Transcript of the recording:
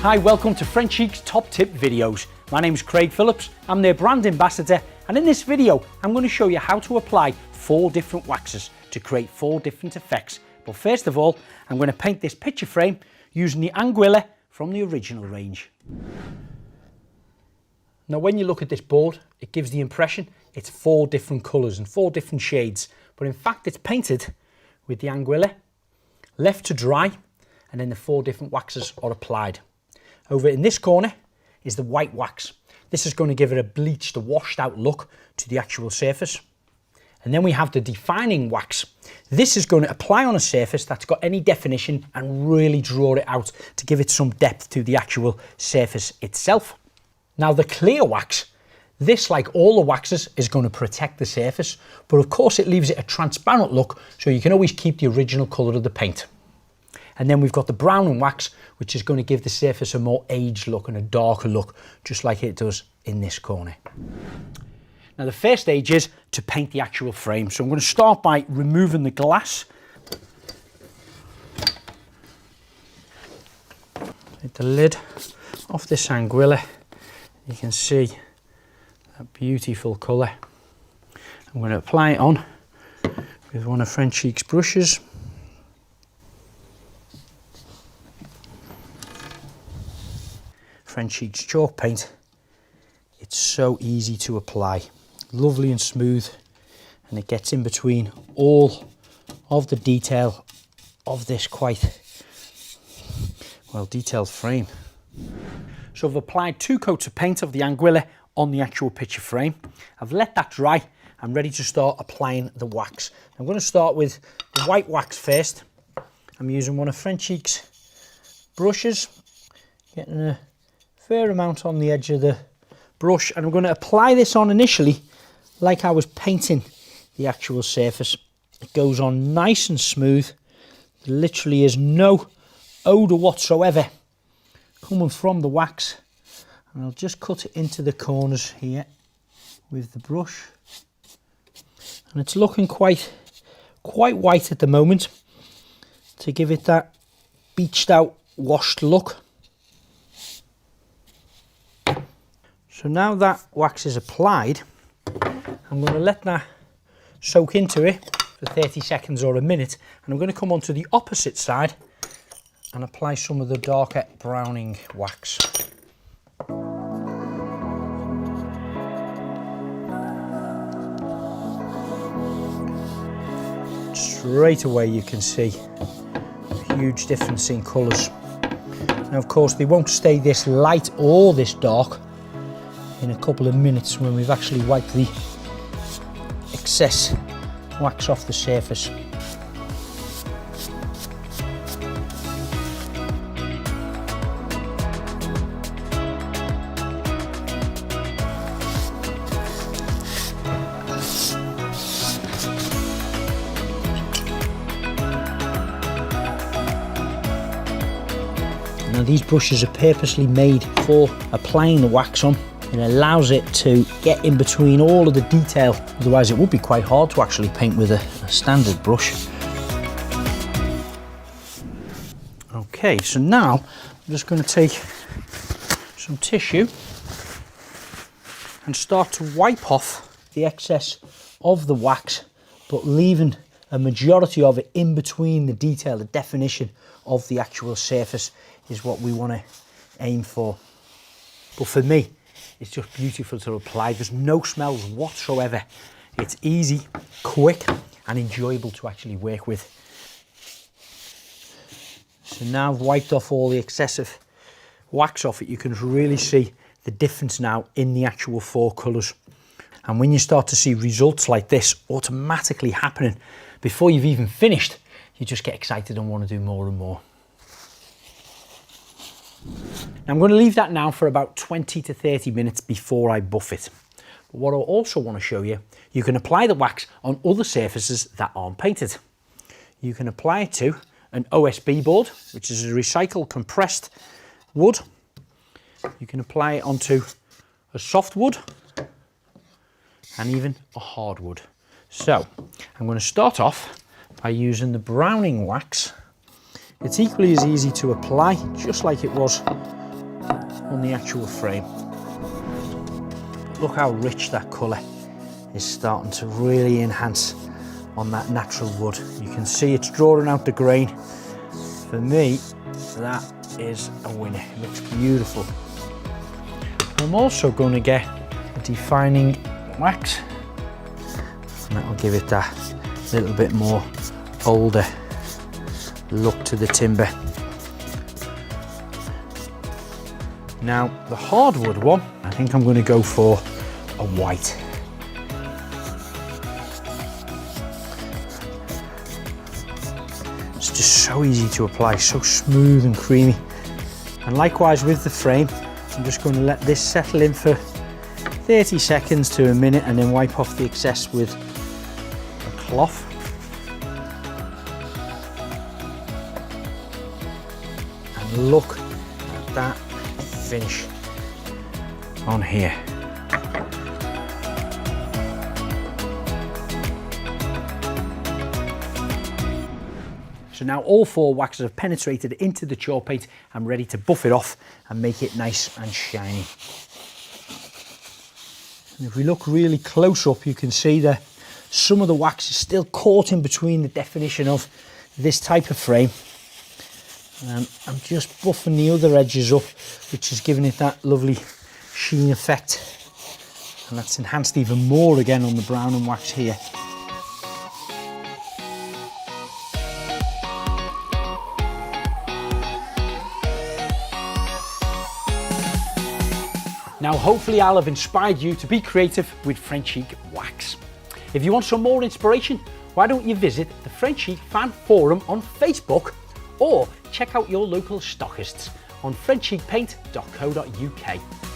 Hi, welcome to Frenchic's Top Tip videos. My name is Craig Phillips, I'm their brand ambassador, and in this video I'm going to show you how to apply 4 different waxes to create 4 different effects. But first of all, I'm going to paint this picture frame using the Anguilla from the original range. Now when you look at this board, it gives the impression it's 4 different colours and 4 different shades, but in fact it's painted with the Anguilla, left to dry, and then the 4 different waxes are applied. Over in this corner is the white wax. This is going to give it a bleached, a washed out look to the actual surface. And then we have the defining wax. This is going to apply on a surface that's got any definition and really draw it out to give it some depth to the actual surface itself. Now the clear wax, this, like all the waxes, is going to protect the surface, but of course it leaves it a transparent look, so you can always keep the original colour of the paint. And then we've got the browning wax, which is going to give the surface a more aged look and a darker look, just like it does in this corner. Now the first stage is to paint the actual frame. So I'm going to start by removing the glass. Take the lid off this Anguilla. You can see that beautiful colour. I'm going to apply it on with one of Frenchic's brushes. Frenchic's chalk paint, it's so easy to apply, lovely and smooth, and it gets in between all of the detail of this quite well detailed frame. So I've applied 2 coats of paint of the Anguilla on the actual picture frame. I've let that dry. I'm ready to start applying the wax. I'm going to start with the white wax first. I'm using one of Frenchic's brushes, getting a fair amount on the edge of the brush, and I'm going to apply this on initially like I was painting the actual surface. It goes on nice and smooth. There literally is no odour whatsoever coming from the wax, and I'll just cut it into the corners here with the brush, and it's looking quite white at the moment to give it that beached out, washed look. So now that wax is applied, I'm going to let that soak into it for 30 seconds or a minute, and I'm going to come onto the opposite side and apply some of the darker browning wax. Straight away you can see a huge difference in colours. Now of course they won't stay this light or this dark in a couple of minutes when we've actually wiped the excess wax off the surface. Now these brushes are purposely made for applying the wax on. It allows it to get in between all of the detail, otherwise it would be quite hard to actually paint with a standard brush. Okay, so now I'm just going to take some tissue and start to wipe off the excess of the wax, but leaving a majority of it in between the detail, the definition of the actual surface is what we want to aim for. But for me, it's just beautiful to apply. There's no smells whatsoever. It's easy, quick, and enjoyable to actually work with. So now I've wiped off all the excessive wax off it, you can really see the difference now in the actual 4 colours. And when you start to see results like this automatically happening before you've even finished, you just get excited and want to do more and more. Now I'm going to leave that now for about 20 to 30 minutes before I buff it. But what I also want to show you, you can apply the wax on other surfaces that aren't painted. You can apply it to an OSB board, which is a recycled compressed wood. You can apply it onto a softwood and even a hardwood. So I'm going to start off by using the browning wax. It's equally as easy to apply, just like it was on the actual frame. Look how rich that colour is starting to really enhance on that natural wood. You can see it's drawing out the grain. For me, that is a winner. It looks beautiful. I'm also going to get a defining wax, and that'll give it that little bit more older look to the timber. Now the hardwood one, I think I'm going to go for a white. It's just so easy to apply, so smooth and creamy. And likewise with the frame, I'm just going to let this settle in for 30 seconds to a minute and then wipe off the excess with a cloth. And look at that finish on here. So now all 4 waxes have penetrated into the chalk paint. I'm ready to buff it off and make it nice and shiny. And if we look really close up, you can see that some of the wax is still caught in between the definition of this type of frame. And I'm just buffing the other edges up, which is giving it that lovely sheen effect. And that's enhanced even more again on the brown and wax here. Now hopefully I'll have inspired you to be creative with Frenchic wax. If you want some more inspiration, why don't you visit the Frenchic Fan Forum on Facebook, or check out your local stockists on frenchicpaint.co.uk.